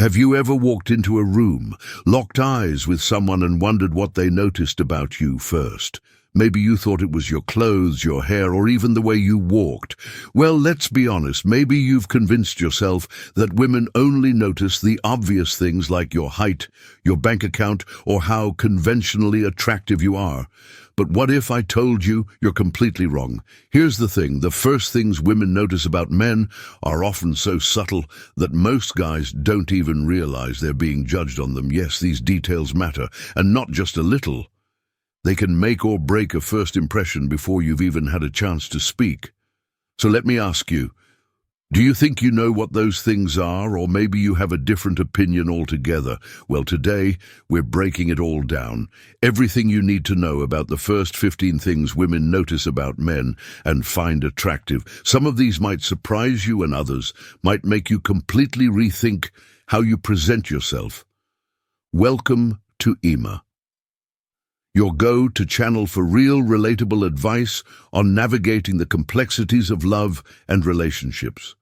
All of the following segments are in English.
Have you ever walked into a room, locked eyes with someone and wondered what they noticed about you first? Maybe you thought it was your clothes, your hair, or even the way you walked. Well, let's be honest, maybe you've convinced yourself that women only notice the obvious things like your height, your bank account, or how conventionally attractive you are. But what if I told you you're completely wrong? Here's the thing, the first things women notice about men are often so subtle that most guys don't even realize they're being judged on them. Yes, these details matter, and not just a little. They can make or break a first impression before you've even had a chance to speak. So let me ask you, do you think you know what those things are, or maybe you have a different opinion altogether? Well, today, we're breaking it all down. Everything you need to know about the first 15 things women notice about men and find attractive. Some of these might surprise you and others might make you completely rethink how you present yourself. Welcome to Emma, your go-to channel for real, relatable advice on navigating the complexities of love and relationships.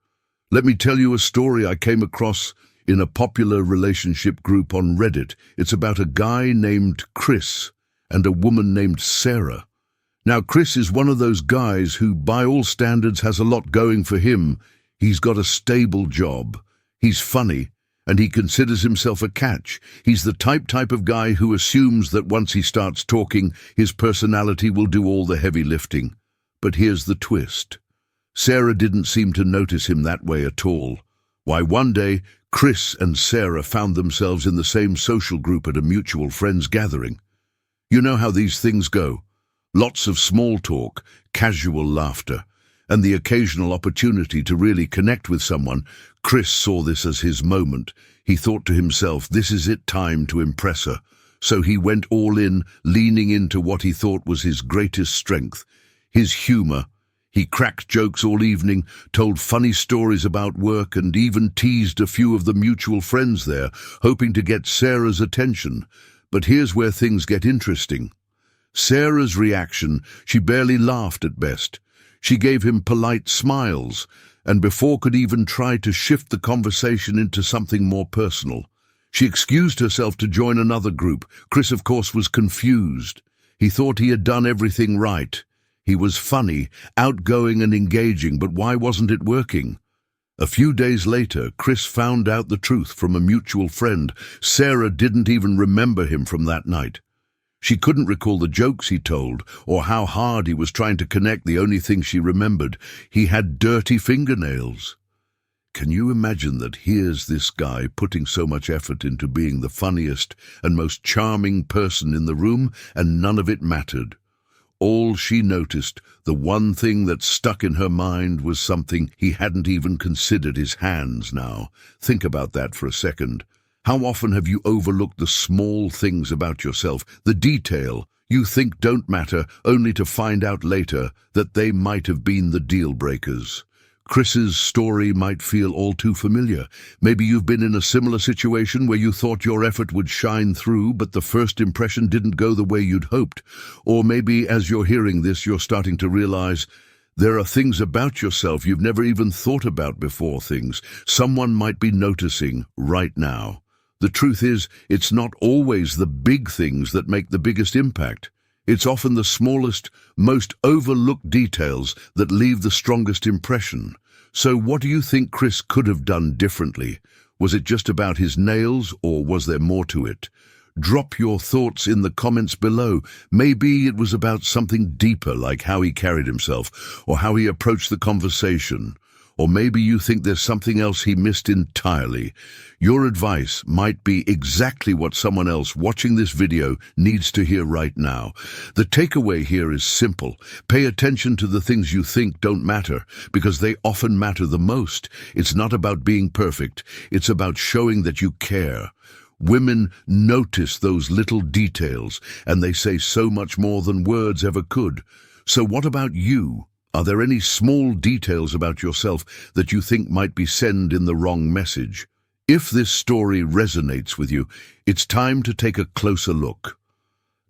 Let me tell you a story I came across in a popular relationship group on Reddit. It's about a guy named Chris and a woman named Sarah. Now, Chris is one of those guys who, by all standards, has a lot going for him. He's got a stable job. He's funny, and he considers himself a catch. He's the type of guy who assumes that once he starts talking, his personality will do all the heavy lifting. But here's the twist. Sarah didn't seem to notice him that way at all. Why, one day, Chris and Sarah found themselves in the same social group at a mutual friends gathering. You know how these things go. Lots of small talk, casual laughter, and the occasional opportunity to really connect with someone. Chris saw this as his moment. He thought to himself, this is it, time to impress her. So he went all in, leaning into what he thought was his greatest strength, his humor. He cracked jokes all evening, told funny stories about work, and even teased a few of the mutual friends there, hoping to get Sarah's attention. But here's where things get interesting. Sarah's reaction, she barely laughed at best. She gave him polite smiles, and before could even try to shift the conversation into something more personal. She excused herself to join another group. Chris, of course, was confused. He thought he had done everything right. He was funny, outgoing and engaging, but why wasn't it working? A few days later, Chris found out the truth from a mutual friend. Sarah didn't even remember him from that night. She couldn't recall the jokes he told or how hard he was trying to connect. The only thing she remembered, he had dirty fingernails. Can you imagine that here's this guy putting so much effort into being the funniest and most charming person in the room, and none of it mattered? All she noticed, the one thing that stuck in her mind, was something he hadn't even considered: his hands now. Think about that for a second. How often have you overlooked the small things about yourself, the detail you think don't matter, only to find out later that they might have been the deal breakers? Chris's story might feel all too familiar. Maybe you've been in a similar situation where you thought your effort would shine through, but the first impression didn't go the way you'd hoped. Or maybe as you're hearing this, you're starting to realize there are things about yourself you've never even thought about before, things someone might be noticing right now. The truth is, it's not always the big things that make the biggest impact. It's often the smallest, most overlooked details that leave the strongest impression. So what do you think Chris could have done differently? Was it just about his nails, or was there more to it? Drop your thoughts in the comments below. Maybe it was about something deeper, like how he carried himself, or how he approached the conversation. Or maybe you think there's something else he missed entirely. Your advice might be exactly what someone else watching this video needs to hear right now. The takeaway here is simple. Pay attention to the things you think don't matter, because they often matter the most. It's not about being perfect. It's about showing that you care. Women notice those little details, and they say so much more than words ever could. So what about you? Are there any small details about yourself that you think might be sending the wrong message? If this story resonates with you, it's time to take a closer look.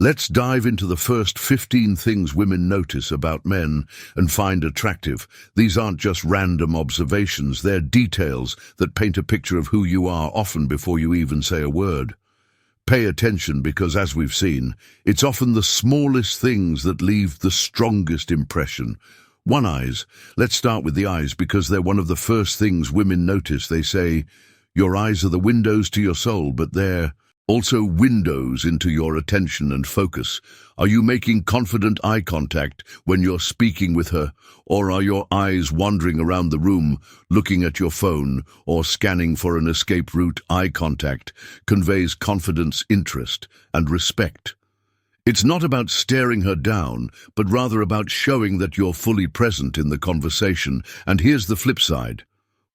Let's dive into the first 15 things women notice about men and find attractive. These aren't just random observations, they're details that paint a picture of who you are, often before you even say a word. Pay attention because, as we've seen, it's often the smallest things that leave the strongest impression. Eyes. Let's start with the eyes because they're one of the first things women notice. They say, your eyes are the windows to your soul, but they're also windows into your attention and focus. Are you making confident eye contact when you're speaking with her, or are your eyes wandering around the room, looking at your phone or scanning for an escape route? Eye contact conveys confidence, interest, and respect. It's not about staring her down, but rather about showing that you're fully present in the conversation. And here's the flip side.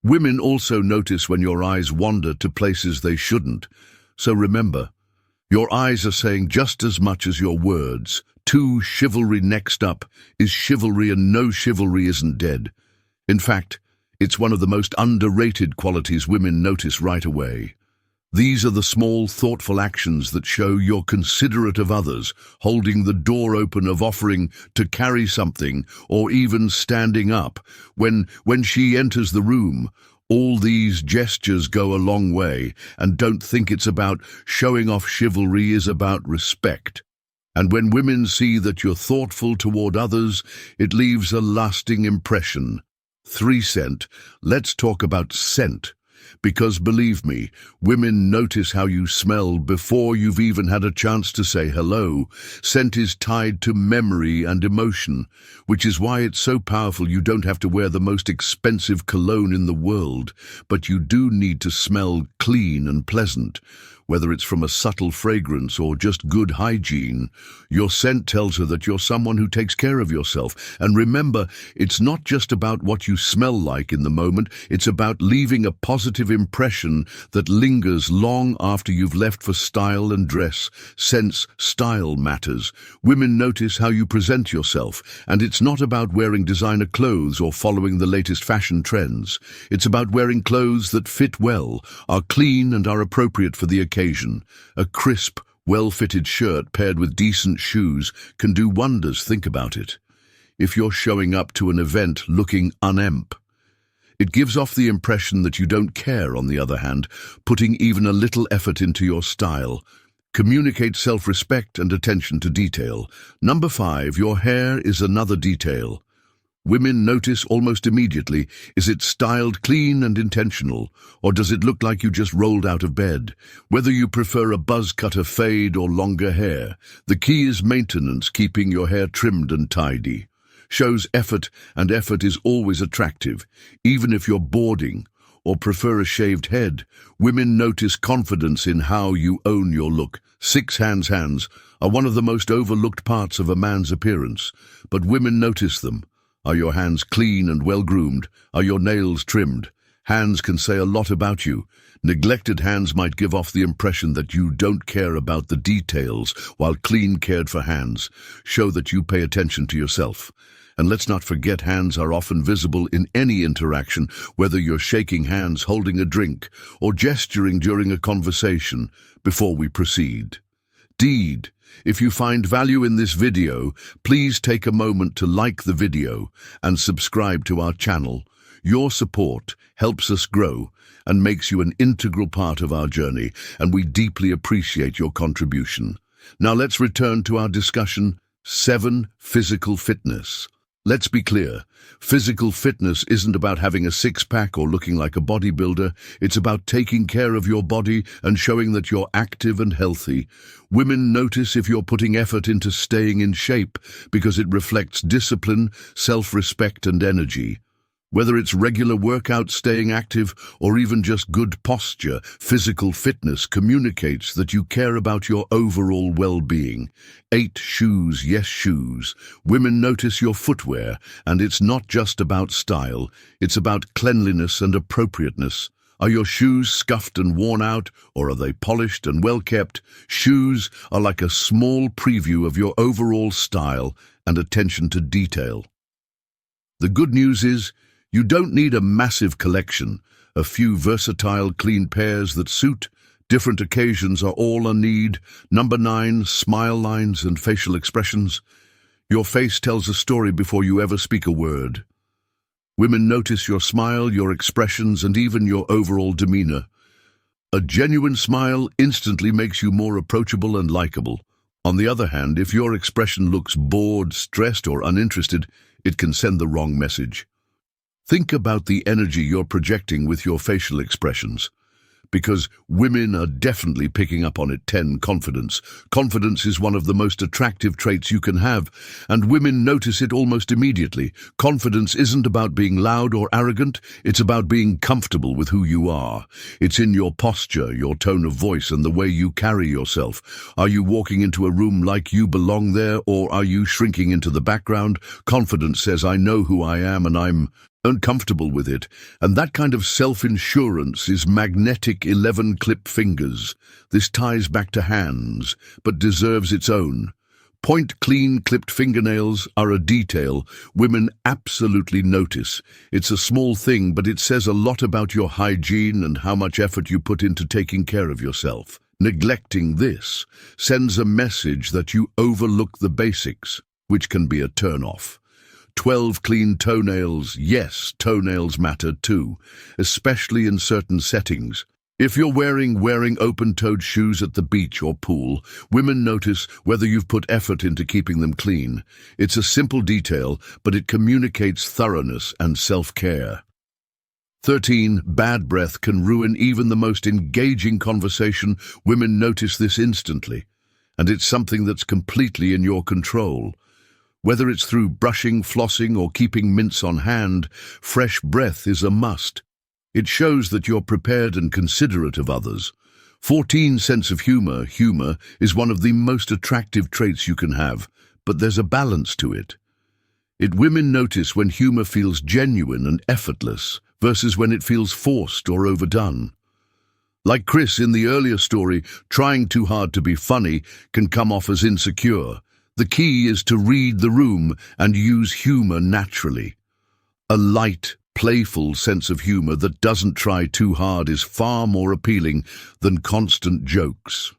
Women also notice when your eyes wander to places they shouldn't. So remember, your eyes are saying just as much as your words. Chivalry. Next up is chivalry, and no, chivalry isn't dead. In fact, it's one of the most underrated qualities women notice right away. These are the small, thoughtful actions that show you're considerate of others, holding the door open, of offering to carry something, or even standing up when she enters the room. All these gestures go a long way, and don't think it's about showing off. Chivalry is about respect. And when women see that you're thoughtful toward others, it leaves a lasting impression. 3. Scent. Let's talk about scent. Because believe me, women notice how you smell before you've even had a chance to say hello. Scent is tied to memory and emotion, which is why it's so powerful. You don't have to wear the most expensive cologne in the world, but you do need to smell clean and pleasant. Whether it's from a subtle fragrance or just good hygiene, your scent tells her that you're someone who takes care of yourself. And remember, it's not just about what you smell like in the moment, it's about leaving a positive impression that lingers long after you've left. For style and dress, sense, style matters. Women notice how you present yourself, and it's not about wearing designer clothes or following the latest fashion trends. It's about wearing clothes that fit well, are clean, and are appropriate for the occasion. A crisp, well-fitted shirt paired with decent shoes can do wonders. Think about it. If you're showing up to an event looking unemp, it gives off the impression that you don't care. On the other hand, putting even a little effort into your style communicates self-respect and attention to detail. 5. Your hair is another detail. Women notice almost immediately. Is it styled clean and intentional, or does it look like you just rolled out of bed? Whether you prefer a buzz cut, a fade, or longer hair, the key is maintenance. Keeping your hair trimmed and tidy shows effort, and effort is always attractive. Even if you're boarding or prefer a shaved head, women notice confidence in how you own your look. 6. Hands. Hands are one of the most overlooked parts of a man's appearance, but women notice them. Are your hands clean and well-groomed? Are your nails trimmed? Hands can say a lot about you. Neglected hands might give off the impression that you don't care about the details, while clean, cared-for hands show that you pay attention to yourself. And let's not forget, hands are often visible in any interaction, whether you're shaking hands, holding a drink, or gesturing during a conversation. Before we proceed, if you find value in this video, please take a moment to like the video and subscribe to our channel. Your support helps us grow and makes you an integral part of our journey, and we deeply appreciate your contribution. Now let's return to our discussion. 7. Physical fitness. Let's be clear, physical fitness isn't about having a six-pack or looking like a bodybuilder. It's about taking care of your body and showing that you're active and healthy. Women notice if you're putting effort into staying in shape because it reflects discipline, self-respect, and energy. Whether it's regular workouts, staying active, or even just good posture, physical fitness communicates that you care about your overall well-being. 8. Shoes. Yes, shoes. Women notice your footwear, and it's not just about style, it's about cleanliness and appropriateness. Are your shoes scuffed and worn out, or are they polished and well-kept? Shoes are like a small preview of your overall style and attention to detail. The good news is, you don't need a massive collection. A few versatile, clean pairs that suit, Different occasions are all a need. Number 9, smile lines and facial expressions. Your face tells a story before you ever speak a word. Women notice your smile, your expressions, and even your overall demeanor. A genuine smile instantly makes you more approachable and likable. On the other hand, if your expression looks bored, stressed, or uninterested, it can send the wrong message. Think about the energy you're projecting with your facial expressions, because women are definitely picking up on it. 10. Confidence. Confidence is one of the most attractive traits you can have, and women notice it almost immediately. Confidence isn't about being loud or arrogant, it's about being comfortable with who you are. It's in your posture, your tone of voice, and the way you carry yourself. Are you walking into a room like you belong there, or are you shrinking into the background? Confidence says, I know who I am and I'm uncomfortable with it, and that kind of self-insurance is magnetic. 11 clip fingers. This ties back to hands, but deserves its own. Point clean clipped fingernails are a detail women absolutely notice. It's a small thing, but it says a lot about your hygiene and how much effort you put into taking care of yourself. Neglecting this sends a message that you overlook the basics, which can be a turn-off. 12 clean toenails. Yes, toenails matter too, especially in certain settings. If you're wearing open-toed shoes at the beach or pool, women notice whether you've put effort into keeping them clean. It's a simple detail, but it communicates thoroughness and self-care. 13. Bad breath can ruin even the most engaging conversation. Women notice this instantly, and it's something that's completely in your control. Whether it's through brushing, flossing, or keeping mints on hand, fresh breath is a must. It shows that you're prepared and considerate of others. 14. Sense of humor. Humor is one of the most attractive traits you can have, but there's a balance to it. Women notice when humor feels genuine and effortless versus when it feels forced or overdone. Like Chris in the earlier story, trying too hard to be funny can come off as insecure. The key is to read the room and use humor naturally. A light, playful sense of humor that doesn't try too hard is far more appealing than constant jokes.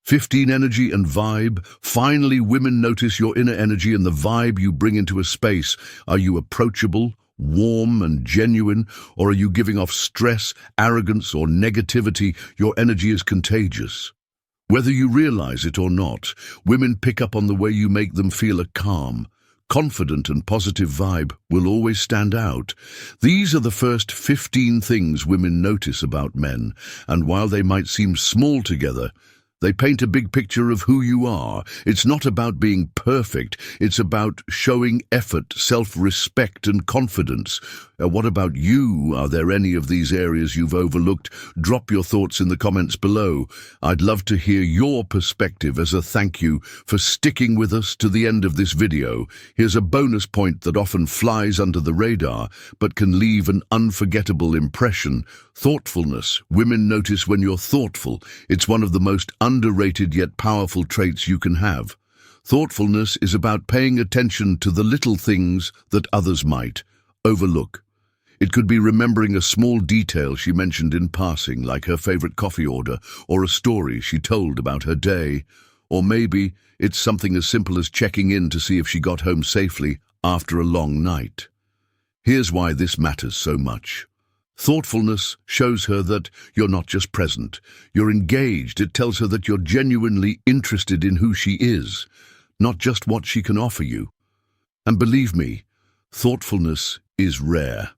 15. Energy and vibe. Finally, women notice your inner energy and the vibe you bring into a space. Are you approachable, warm and genuine, or are you giving off stress, arrogance, or negativity? Your energy is contagious. Whether you realize it or not, women pick up on the way you make them feel. A calm, confident and positive vibe will always stand out. These are the first 15 things women notice about men, and while they might seem small together, they paint a big picture of who you are. It's not about being perfect, it's about showing effort, self-respect and confidence. What about you? Are there any of these areas you've overlooked? Drop your thoughts in the comments below. I'd love to hear your perspective as a thank you for sticking with us to the end of this video. Here's a bonus point that often flies under the radar, but can leave an unforgettable impression. Thoughtfulness. Women notice when you're thoughtful. It's one of the most underrated yet powerful traits you can have. Thoughtfulness is about paying attention to the little things that others might overlook. It could be remembering a small detail she mentioned in passing, like her favorite coffee order, or a story she told about her day. Or maybe it's something as simple as checking in to see if she got home safely after a long night. Here's why this matters so much. Thoughtfulness shows her that you're not just present, you're engaged. It tells her that you're genuinely interested in who she is, not just what she can offer you. And believe me, thoughtfulness is rare.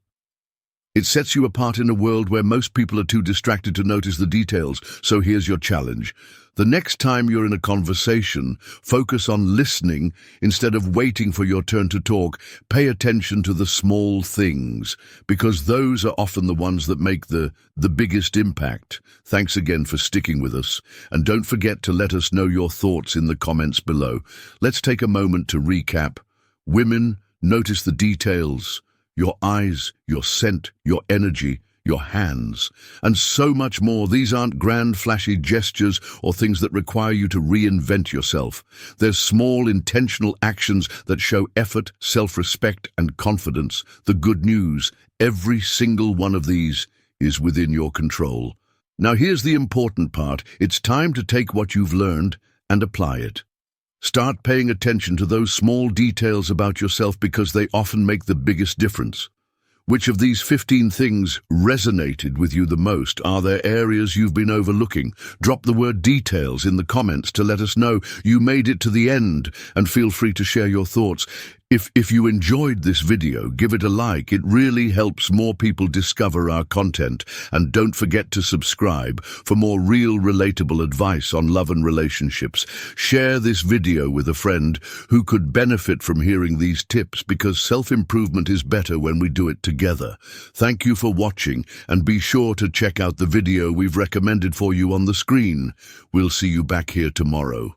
It sets you apart in a world where most people are too distracted to notice the details. So here's your challenge. The next time you're in a conversation, focus on listening instead of waiting for your turn to talk. Pay attention to the small things, because those are often the ones that make the biggest impact. Thanks again for sticking with us, and don't forget to let us know your thoughts in the comments below. Let's take a moment to recap. Women, notice the details. Your eyes, your scent, your energy, your hands, and so much more. These aren't grand, flashy gestures or things that require you to reinvent yourself. They're small, intentional actions that show effort, self-respect, and confidence. The good news, every single one of these is within your control. Now here's the important part. It's time to take what you've learned and apply it. Start paying attention to those small details about yourself because they often make the biggest difference. Which of these 15 things resonated with you the most? Are there areas you've been overlooking? Drop the word details in the comments to let us know you made it to the end, and feel free to share your thoughts. If you enjoyed this video, give it a like. It really helps more people discover our content. And don't forget to subscribe for more real, relatable advice on love and relationships. Share this video with a friend who could benefit from hearing these tips, because self-improvement is better when we do it together. Thank you for watching, and be sure to check out the video we've recommended for you on the screen. We'll see you back here tomorrow.